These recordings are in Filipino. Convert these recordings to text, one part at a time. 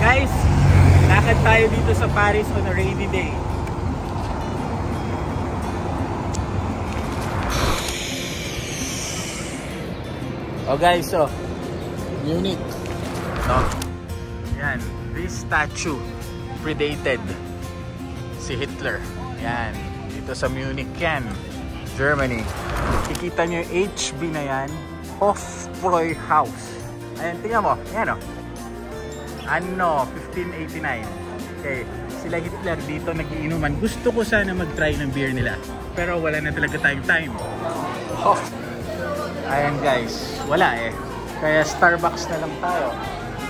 Guys, lakad tayo dito sa Paris on a rainy day. Oh guys, so Munich, no? Yan, this statue predated si Hitler. Yan, dito sa Munich yan, Germany. Kikita nyo yung HB na yan, Hofbräuhaus. Ayan, tingnan mo, yan o. Ano, 1589. Okay, sila Hitler dito nagiinuman. Gusto ko sana mag-try ng beer nila, pero wala na talaga tayong time. Oh. Ayan guys, wala eh. Kaya Starbucks na lang tayo.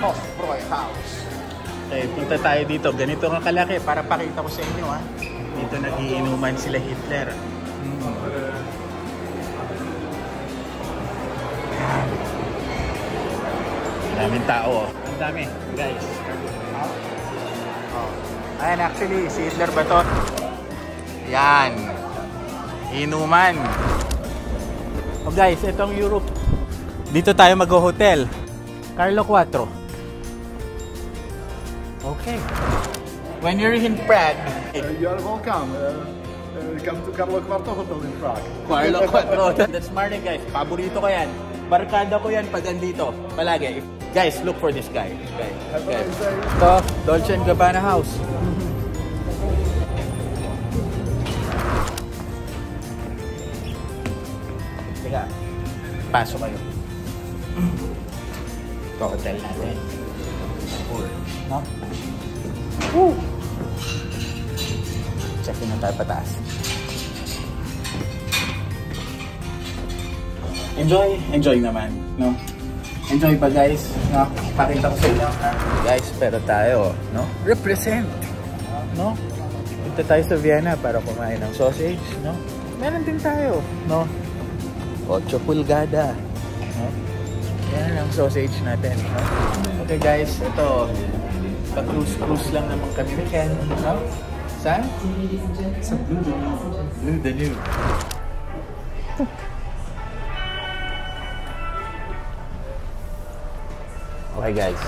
Hofbräuhaus. Okay, punta tayo dito. Ganito nga kalaki para pakita ko sa inyo ha. Dito nagiinuman sila Hitler. Daming tao oh. Ang dami guys. Oh. Ayan actually, si Hitler ba to? Yan. Inuman. Oh guys, itong Europe. Dito tayo mag-hotel. Carlo 4. Okay. When you're in Prague, you are welcome. Come to Carlo 4 Hotel in Prague. Carlo 4. That's smart guys. Paborito ko yan. Barkada ko yan pag andito. Palagi. Guys, look for this guy. Okay. Ito, Dolce & Gabbana House. Teka, pasok kayo. Ito, hotel natin. Cool. No? Woo! Check-in na tayo pataas. Enjoy naman, no? Enjoy pa guys, no? Pakita ko sa inyo, guys, pero tayo, no? Represent, no? Punta tayo sa Vienna para kumain ng sausage, no? Meron din tayo, no? 8 pulgada, no? Yan ang sausage natin, no? Okay guys, ito, pa-cruise lang naman kami weekend, no? Saan? Sa Blue Danube. Okay guys,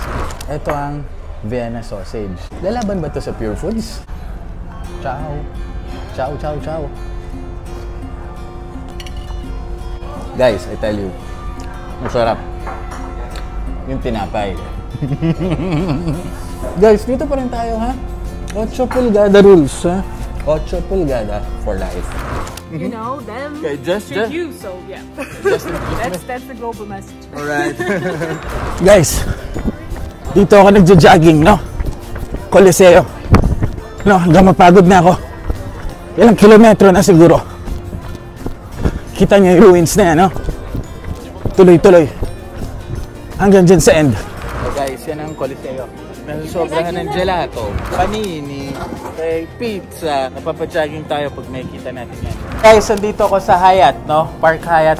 ito ang Vienna sausage. Lalaban ba ito sa Pure Foods? Ciao. Ciao, ciao, ciao. Guys, I tell you, masarap yung tinapay. Guys, dito pa rin tayo ha. 8 pulgada rules ha. 8 pulgada for life. You know, them okay, just you, so yeah. That's the global message. Alright. Guys, dito ako nagja-jogging, no? Coliseo. No, hanggang mapagod na ako. Ilang kilometro na siguro. Kita niyo yung ruins na yan, no? Tuloy-tuloy. Hanggang dyan sa end. So guys, yan ang Coliseo. Sobrahan ng gelato, panini, pizza. Napapajogging tayo pag makikita natin yan. Guys, andito ako sa Hyatt, no? Park Hyatt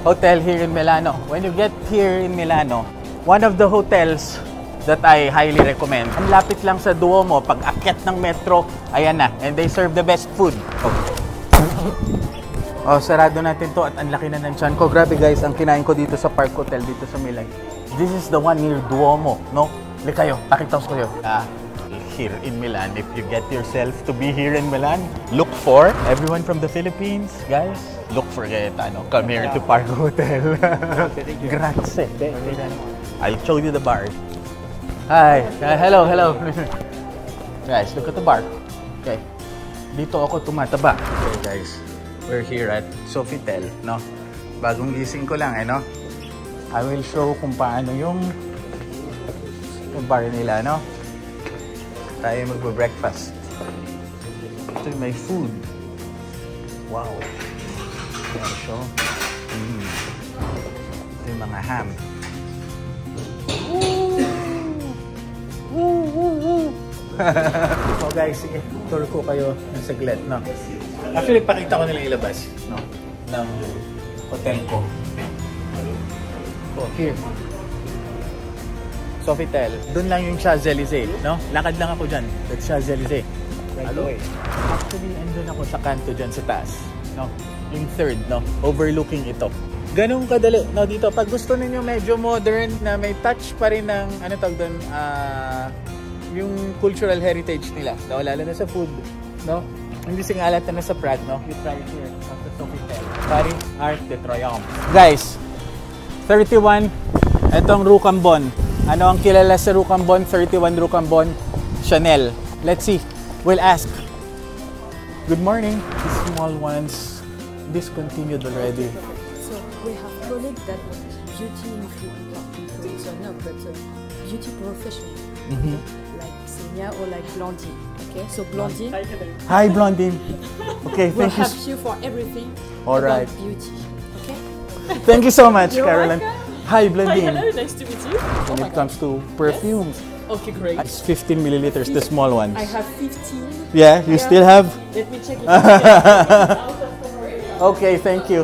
Hotel here in Milano. When you get here in Milano, one of the hotels that I highly recommend. Ang lapit lang sa Duomo, pag akyat ng metro, ayan na. And they serve the best food. Oh, sarado natin to at ang laki na ng tiyan ko. Grabe guys, ang kinain ko dito sa Park Hotel, dito sa Milan. This is the one near Duomo, no? Like kayo, pakita ko kayo. Here in Milan, if you get yourself to be here in Milan, look for everyone from the Philippines, guys. Look for Gaetano. Come here to Park Hotel. Grazie. I'll show you the bar. Hi. Hello. Guys, look at the bar. Okay. Dito ako tumataba. Okay, guys. We're here at Sofitel, no? Bagong gising ko lang, no? I will show kung paano yung bar nila, no? Tayo magbe-breakfast. Ito yung may food. Wow. Ayan, show. Ito yung mga ham. So guys, sige, tour ko kayo ng saglit, no? Actually, pakita ko nila ilabas, no? Ng hotel ko. So, here. Sofitel. Doon lang yung Champs-Élysées, no? Lakad lang ako dyan. That's Champs-Élysées. Right away. Actually, andun ako sa kanto dyan sa taas, no? Yung third, no? Overlooking ito. Ganun kadali. No, dito, pag gusto ninyo medyo modern na may touch pa rin ng, ano tawag doon, yung cultural heritage nila. No, lalo na sa food. No? Hindi singalat na sa Prague, no? You try it here. Sa Sofitel. Paris Arc de Triomphe. Guys, 31. Itong Rocambon. Ano ang kilala sa Rocambon? 31 Rocambon. Chanel. Let's see. We'll ask. Good morning. These small ones discontinued already. So we have called it that beauty influencer, no, but beauty professional, like Xenia or like Blondine. Okay, so Blondine. Hi, Blondine. Okay, We'll thank you. have you for everything All about right. beauty. Okay. Thank you so much, You're Caroline. welcome. Hi, Blondine. Hi, hello, nice to meet you. When it comes to perfumes, Okay, great. it's 15 milliliters, the small ones. I have 15. Yeah, you still have? Let me check it. Okay, thank you.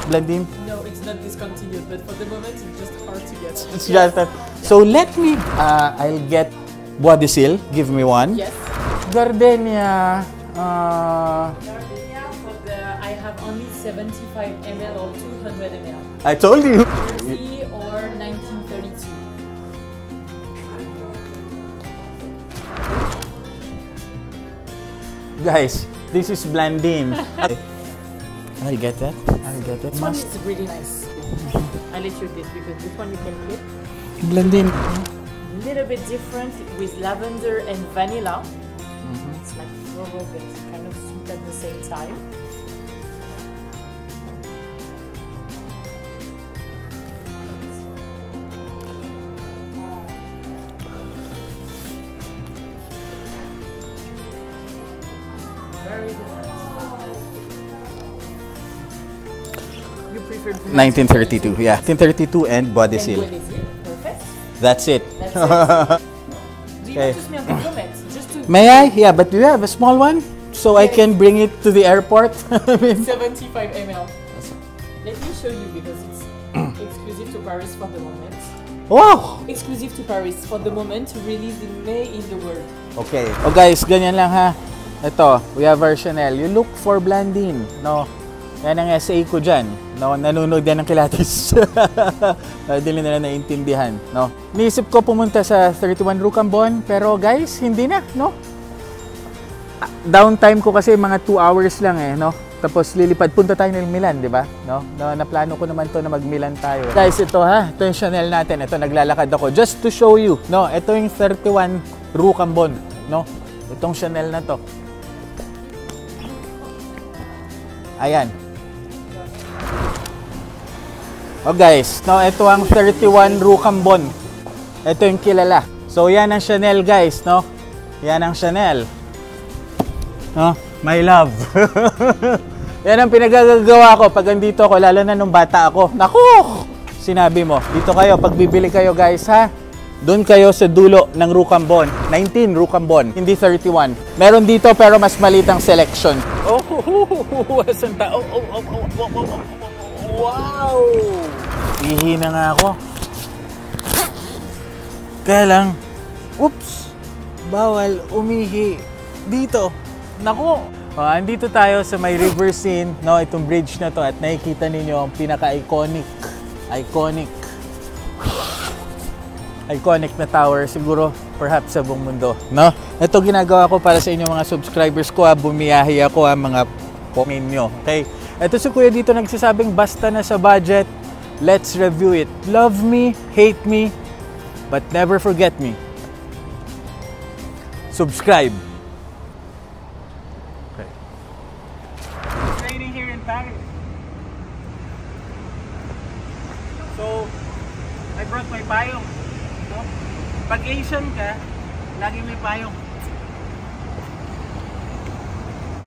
Blondine. No, it's not discontinued, but for the moment it's just hard to get. It's just that. So let me, I'll get Bois de Cils. Give me one. Yes. Gardenia. Gardenia, but I have only 75 ml or 200 ml. I told you. 30 or 1932. Guys, this is Blandine. I'll get that. I'll get that. This one is really nice. I'll let you this because this one you can clip. Blandine. A little bit different with lavender and vanilla. It's like floral but kind of sweet at the same time. Very different. You prefer 1932. Yeah, 1932 and Bois de Cils. Perfect. That's it. That's it. Do you Okay. want to smell the comments? Just to May I? Yeah, but do you have a small one? So I can bring it to the airport? I mean, 75 ml. Let me show you because it's exclusive to Paris for the moment. wow! Exclusive to Paris for the moment, released in May in the world. Okay. Oh guys, ganyan lang ha. Ito, we have our Chanel. You look for Blandine. No? Yan ang essay ko dyan. No? Nanonood yan ng Kilatis. Dili nila naiintindihan. No? Niisip ko pumunta sa 31 Rocambon, pero guys, hindi na. No? Downtime ko kasi mga 2 hours lang eh. No? Tapos lilipad, punta tayo ng Milan, di ba? No? Naplano ko naman to na mag-Milan tayo. Guys, ito ha. Ito yung Chanel natin. Ito, naglalakad ako. Just to show you. No? Ito yung 31 Rocambon. No? Itong Chanel na to. Ayan. Oh guys, no, ito ang 31 Rocambon. Ito yung kilala. So yan ang Chanel guys, no? Yan ang Chanel. No? My love. Yan ang pinagagawa ko pag andito ako, lalo na nung bata ako. Naku! Sinabi mo, dito kayo, pag bibili kayo guys ha, doon kayo sa dulo ng Rocambon. 19 Rocambon, hindi 31. Meron dito pero mas malitang selection. Oh, asan ta? Wow! Ihi na nga ako. Kaya lang, oops! Bawal umihi dito. Naku! Andito tayo sa may river scene, no? Itong bridge na to at nakikita ninyo ang pinaka-iconic na tower siguro perhaps sa buong mundo, no? Ito ginagawa ko para sa inyo mga subscribers ko, bumiyahe ako mga pongin nyo, okay? Ito si Kuya dito nagsasabing basta na sa budget, let's review it. Love me, hate me, but never forget me. Subscribe. Okay. Training here in Paris. So, I brought my payong. No? Pag Asian ka, lagi may payong.